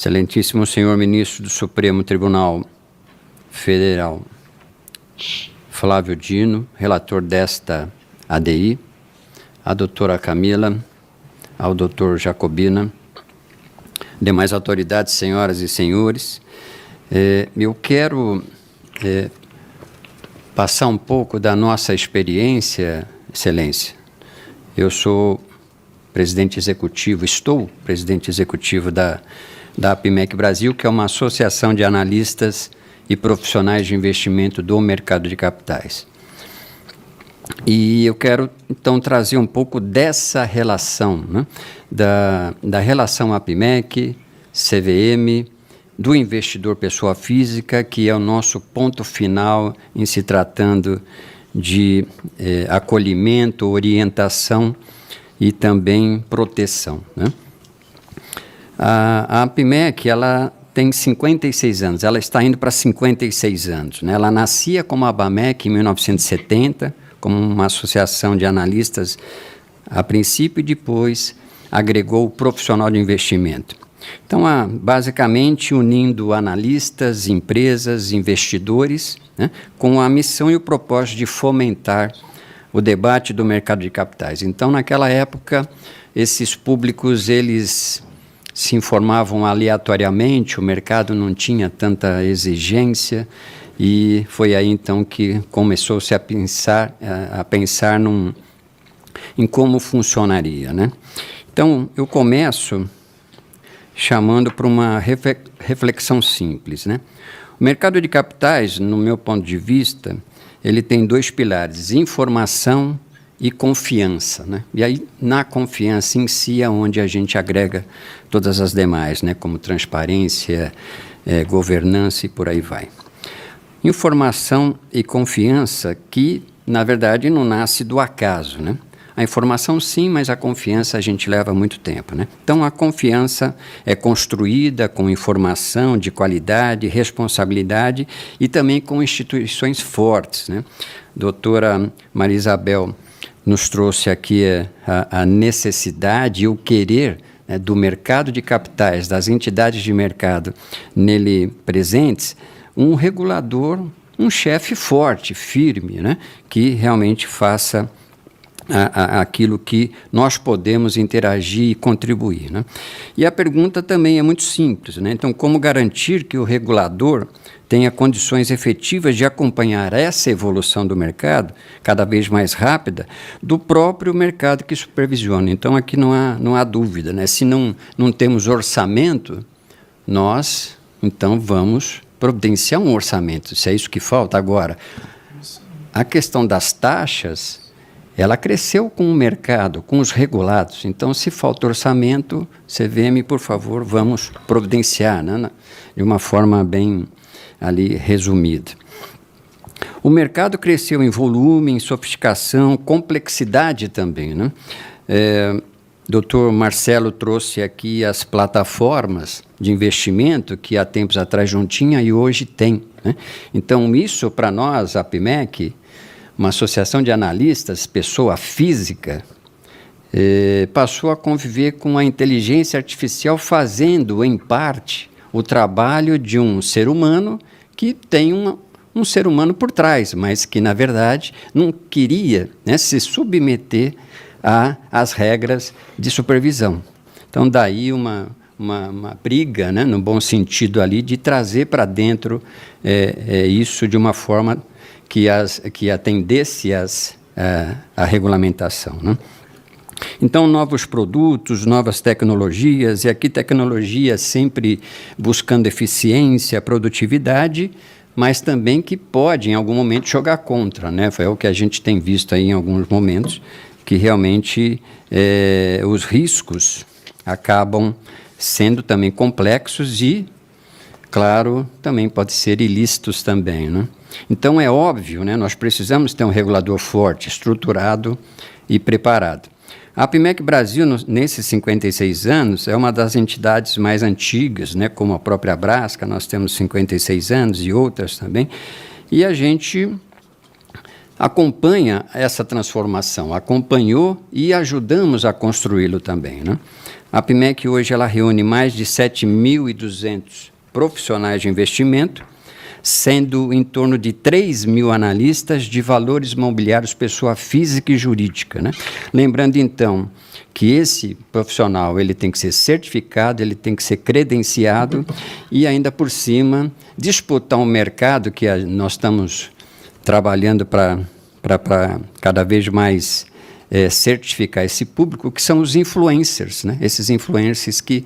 Excelentíssimo senhor ministro do Supremo Tribunal Federal, Flávio Dino, relator desta ADI, a doutora Camila, ao doutor Jacobina, demais autoridades, senhoras e senhores, eu quero passar um pouco da nossa experiência, Excelência. Eu sou presidente executivo, estou presidente executivo da APIMEC Brasil, que é uma associação de analistas e profissionais de investimento do mercado de capitais. E eu quero, então, trazer um pouco dessa relação, né, da relação APIMEC, CVM, do investidor pessoa física, que é o nosso ponto final em se tratando de acolhimento, orientação e também proteção, né? A APIMEC, ela tem 56 anos, ela está indo para 56 anos, né? Ela nascia como a ABAMEC em 1970, como uma associação de analistas a princípio, e depois agregou o profissional de investimento. Então, basicamente unindo analistas, empresas, investidores, né, com a missão e o propósito de fomentar o debate do mercado de capitais. Então, naquela época, esses públicos, eles se informavam aleatoriamente, o mercado não tinha tanta exigência, e foi aí, então, que começou-se a pensar em como funcionaria, né? Então, eu começo chamando para uma reflexão simples, né? O mercado de capitais, no meu ponto de vista, ele tem dois pilares, informação e confiança, né? E aí, na confiança em si, é onde a gente agrega todas as demais, né? Como transparência, governança e por aí vai. Informação e confiança que, na verdade, não nasce do acaso, né? A informação sim, mas a confiança a gente leva muito tempo, né? Então, a confiança é construída com informação de qualidade, responsabilidade e também com instituições fortes, né? Doutora Maria Isabel nos trouxe aqui a necessidade e o querer, né, do mercado de capitais, das entidades de mercado nele presentes, um regulador, um chefe forte, firme, né, que realmente faça aquilo que nós podemos interagir e contribuir, né? E a pergunta também é muito simples, né? Então, como garantir que o regulador tenha condições efetivas de acompanhar essa evolução do mercado, cada vez mais rápida, do próprio mercado que supervisiona? Então, aqui não há dúvida, né? Se não temos orçamento, nós, então, vamos providenciar um orçamento, se é isso que falta. Agora, a questão das taxas, ela cresceu com o mercado, com os regulados. Então, se falta orçamento, CVM, por favor, vamos providenciar, né, de uma forma bem ali resumida. O mercado cresceu em volume, em sofisticação, complexidade também, né? Dr. Marcelo trouxe aqui as plataformas de investimento que há tempos atrás não tinha e hoje tem, né? Então, isso para nós, a APIMEC, uma associação de analistas, pessoa física, passou a conviver com a inteligência artificial, fazendo, em parte, o trabalho de um ser humano que tem um ser humano por trás, mas que, na verdade, não queria, né, se submeter às regras de supervisão. Então, daí uma briga, né, no bom sentido ali, de trazer para dentro isso de uma forma que atendesse a regulamentação, né? Então, novos produtos, novas tecnologias, e aqui tecnologia sempre buscando eficiência, produtividade, mas também que pode, em algum momento, jogar contra, né? Foi o que a gente tem visto aí em alguns momentos, que realmente os riscos acabam sendo também complexos e, claro, também pode ser ilícitos também, né? Então, é óbvio, né, nós precisamos ter um regulador forte, estruturado e preparado. A APIMEC Brasil, nesses 56 anos, é uma das entidades mais antigas, né, como a própria Brasca, nós temos 56 anos e outras também, e a gente acompanha essa transformação, acompanhou e ajudamos a construí-lo também, né? A APIMEC hoje ela reúne mais de 7.200 profissionais de investimento, sendo em torno de 3.000 analistas de valores imobiliários, pessoa física e jurídica, né? Lembrando, então, que esse profissional ele tem que ser certificado, ele tem que ser credenciado e, ainda por cima, disputar um mercado que nós estamos trabalhando para cada vez mais certificar esse público, que são os influencers, né? Esses influencers que,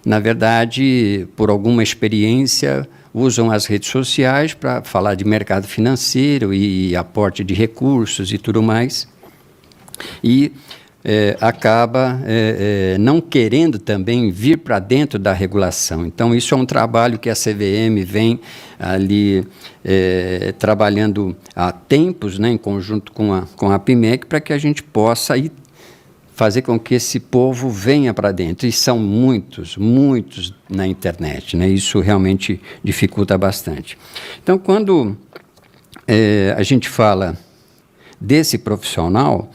na verdade, por alguma experiência, usam as redes sociais para falar de mercado financeiro e aporte de recursos e tudo mais, e acaba não querendo também vir para dentro da regulação. Então, isso é um trabalho que a CVM vem ali trabalhando há tempos, né, em conjunto com a APIMEC, para que a gente possa ir fazer com que esse povo venha para dentro. E são muitos na internet, né? Isso realmente dificulta bastante. Então, quando a gente fala desse profissional,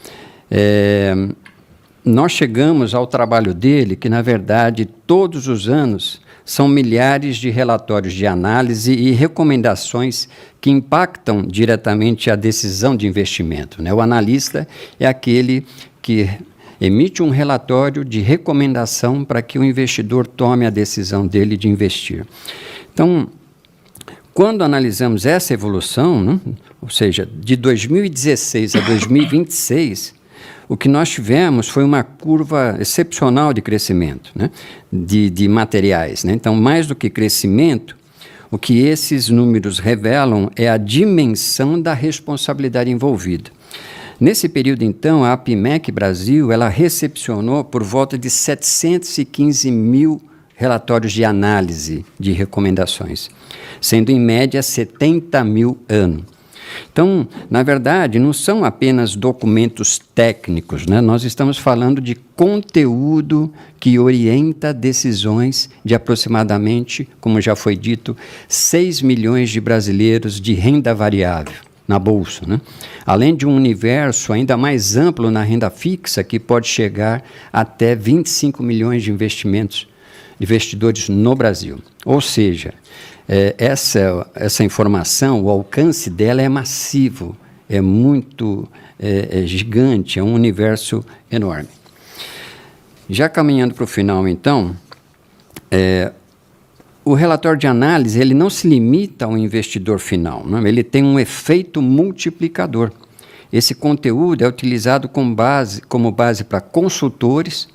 nós chegamos ao trabalho dele, que, na verdade, todos os anos são milhares de relatórios de análise e recomendações que impactam diretamente a decisão de investimento, né? O analista é aquele que emite um relatório de recomendação para que o investidor tome a decisão dele de investir. Então, quando analisamos essa evolução, né, ou seja, de 2016 a 2026, o que nós tivemos foi uma curva excepcional de crescimento, né, de materiais, né? Então, mais do que crescimento, o que esses números revelam é a dimensão da responsabilidade envolvida. Nesse período, então, a APIMEC Brasil ela recepcionou por volta de 715 mil relatórios de análise de recomendações, sendo em média 70 mil ano. Então, na verdade, não são apenas documentos técnicos, né? Nós estamos falando de conteúdo que orienta decisões de aproximadamente, como já foi dito, 6 milhões de brasileiros de renda variável na Bolsa, né? Além de um universo ainda mais amplo na renda fixa, que pode chegar até 25 milhões de investidores no Brasil. Ou seja, essa informação, o alcance dela é massivo, é muito gigante, é um universo enorme. Já caminhando para o final, então, o relatório de análise ele não se limita ao investidor final, não? Ele tem um efeito multiplicador. Esse conteúdo é utilizado como base para consultores,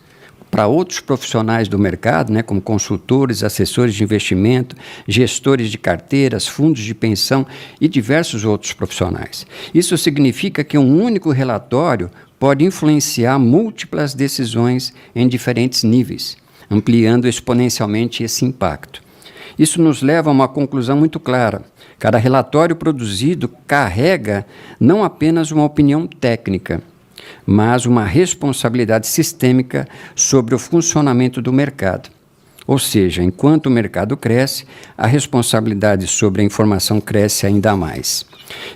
para outros profissionais do mercado, né, como consultores, assessores de investimento, gestores de carteiras, fundos de pensão e diversos outros profissionais. Isso significa que um único relatório pode influenciar múltiplas decisões em diferentes níveis, ampliando exponencialmente esse impacto. Isso nos leva a uma conclusão muito clara. Cada relatório produzido carrega não apenas uma opinião técnica, mas uma responsabilidade sistêmica sobre o funcionamento do mercado. Ou seja, enquanto o mercado cresce, a responsabilidade sobre a informação cresce ainda mais.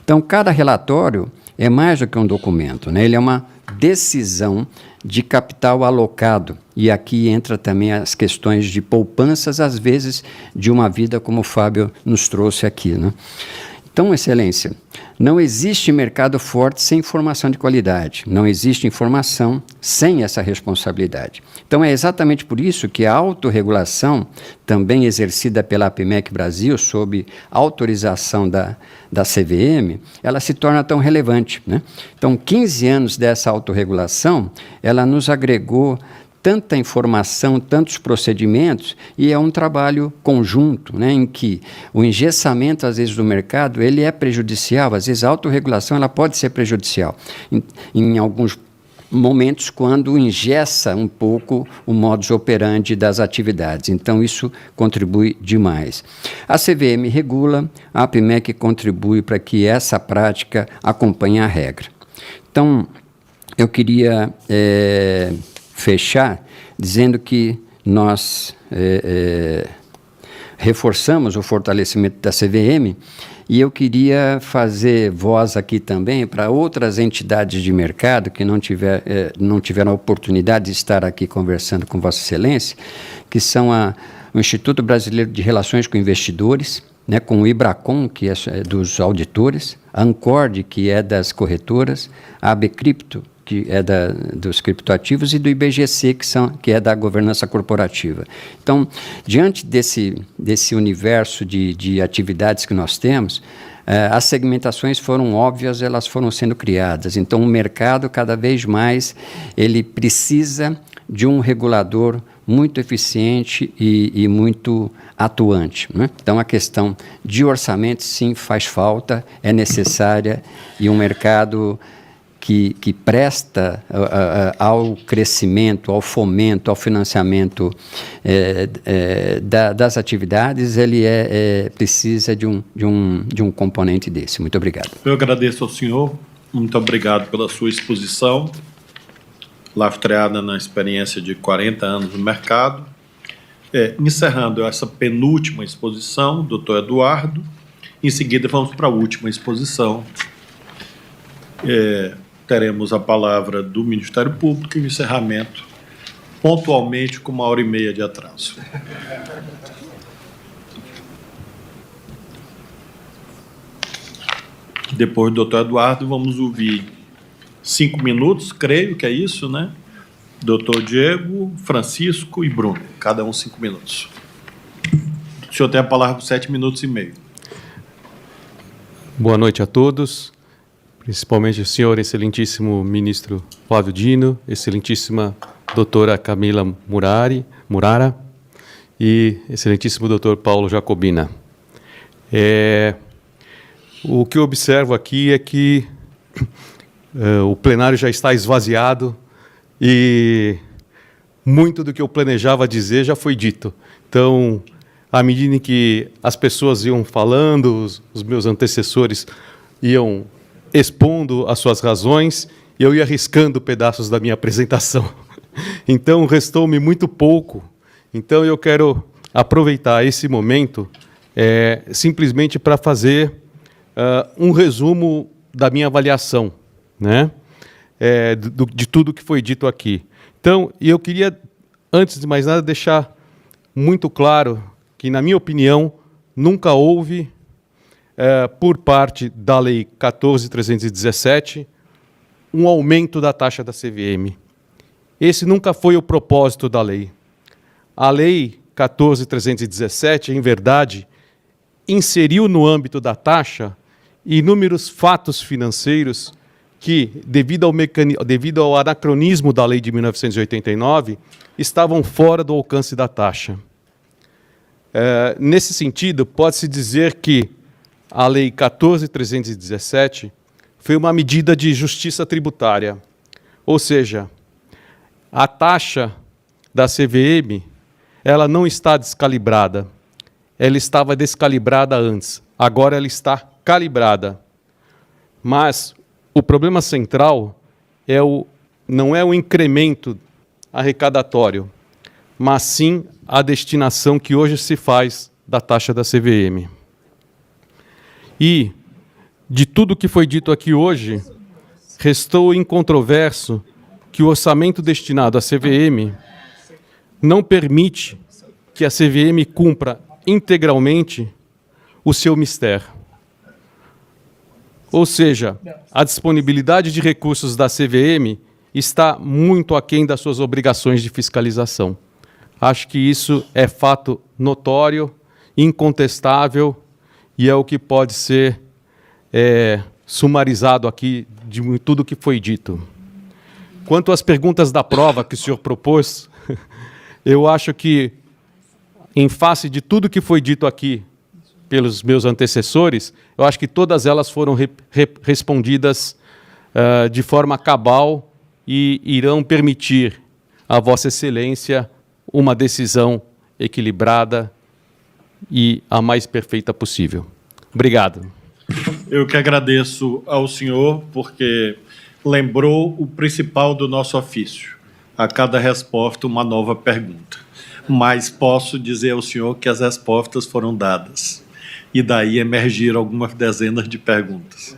Então, cada relatório é mais do que um documento, né? Ele é uma decisão de capital alocado. E aqui entra também as questões de poupanças, às vezes, de uma vida como o Fábio nos trouxe aqui, né? Então, Excelência, não existe mercado forte sem informação de qualidade. Não existe informação sem essa responsabilidade. Então, é exatamente por isso que a autorregulação, também exercida pela APIMEC Brasil, sob autorização da CVM, ela se torna tão relevante, né? Então, 15 anos dessa autorregulação, ela nos agregou tanta informação, tantos procedimentos, e é um trabalho conjunto, né, em que o engessamento, às vezes, do mercado, ele é prejudicial, às vezes a autorregulação ela pode ser prejudicial, em alguns momentos quando engessa um pouco o modus operandi das atividades. Então, isso contribui demais. A CVM regula, a APIMEC contribui para que essa prática acompanhe a regra. Então, eu queria fechar dizendo que nós reforçamos o fortalecimento da CVM, e eu queria fazer voz aqui também para outras entidades de mercado que não tiveram a oportunidade de estar aqui conversando com Vossa Excelência, que são o Instituto Brasileiro de Relações com Investidores, né, com o IBRACON, que é dos auditores, a Ancord, que é das corretoras, a ABCripto, que é dos criptoativos, e do IBGC, que é da governança corporativa. Então, diante desse universo de atividades que nós temos, as segmentações foram óbvias, elas foram sendo criadas. Então, o mercado, cada vez mais, ele precisa de um regulador muito eficiente e muito atuante, né? Então, a questão de orçamento, sim, faz falta, é necessária, e um mercado que presta ao crescimento, ao fomento, ao financiamento das atividades, ele precisa de um componente desse. Muito obrigado. Eu agradeço ao senhor, muito obrigado pela sua exposição, lastreada na experiência de 40 anos no mercado. Encerrando essa penúltima exposição, doutor Eduardo, em seguida vamos para a última exposição. Teremos a palavra do Ministério Público e o encerramento, pontualmente com 1h30 de atraso. Depois do doutor Eduardo, vamos ouvir 5 minutos, creio que é isso, né? Doutor Diego, Francisco e Bruno, cada um 5 minutos. O senhor tem a palavra por 7 minutos e meio. Boa noite a todos, principalmente o senhor excelentíssimo ministro Flávio Dino, excelentíssima doutora Camila Murara e excelentíssimo doutor Paulo Jacobina. O que eu observo aqui é que o plenário já está esvaziado e muito do que eu planejava dizer já foi dito. Então, à medida em que as pessoas iam falando, os meus antecessores iam expondo as suas razões, eu ia riscando pedaços da minha apresentação. Então, restou-me muito pouco. Então, eu quero aproveitar esse momento simplesmente para fazer um resumo da minha avaliação, né? De tudo que foi dito aqui. Então, eu queria, antes de mais nada, deixar muito claro que, na minha opinião, nunca houve, por parte da Lei 14.317, um aumento da taxa da CVM. Esse nunca foi o propósito da lei. A Lei 14.317, em verdade, inseriu no âmbito da taxa inúmeros fatos financeiros que, devido ao anacronismo da lei de 1989, estavam fora do alcance da taxa. Nesse sentido, pode-se dizer que a Lei 14.317 foi uma medida de justiça tributária, ou seja, a taxa da CVM ela não está descalibrada, ela estava descalibrada antes, agora ela está calibrada. Mas o problema central não é o incremento arrecadatório, mas sim a destinação que hoje se faz da taxa da CVM. E, de tudo que foi dito aqui hoje, restou incontroverso que o orçamento destinado à CVM não permite que a CVM cumpra integralmente o seu mistério. Ou seja, a disponibilidade de recursos da CVM está muito aquém das suas obrigações de fiscalização. Acho que isso é fato notório, incontestável, e é o que pode ser sumarizado aqui de tudo que foi dito. Quanto às perguntas da prova que o senhor propôs, eu acho que, em face de tudo que foi dito aqui pelos meus antecessores, eu acho que todas elas foram respondidas de forma cabal e irão permitir a Vossa Excelência uma decisão equilibrada e a mais perfeita possível. Obrigado. Eu que agradeço ao senhor, porque lembrou o principal do nosso ofício, a cada resposta uma nova pergunta. Mas posso dizer ao senhor que as respostas foram dadas. E daí emergiram algumas dezenas de perguntas.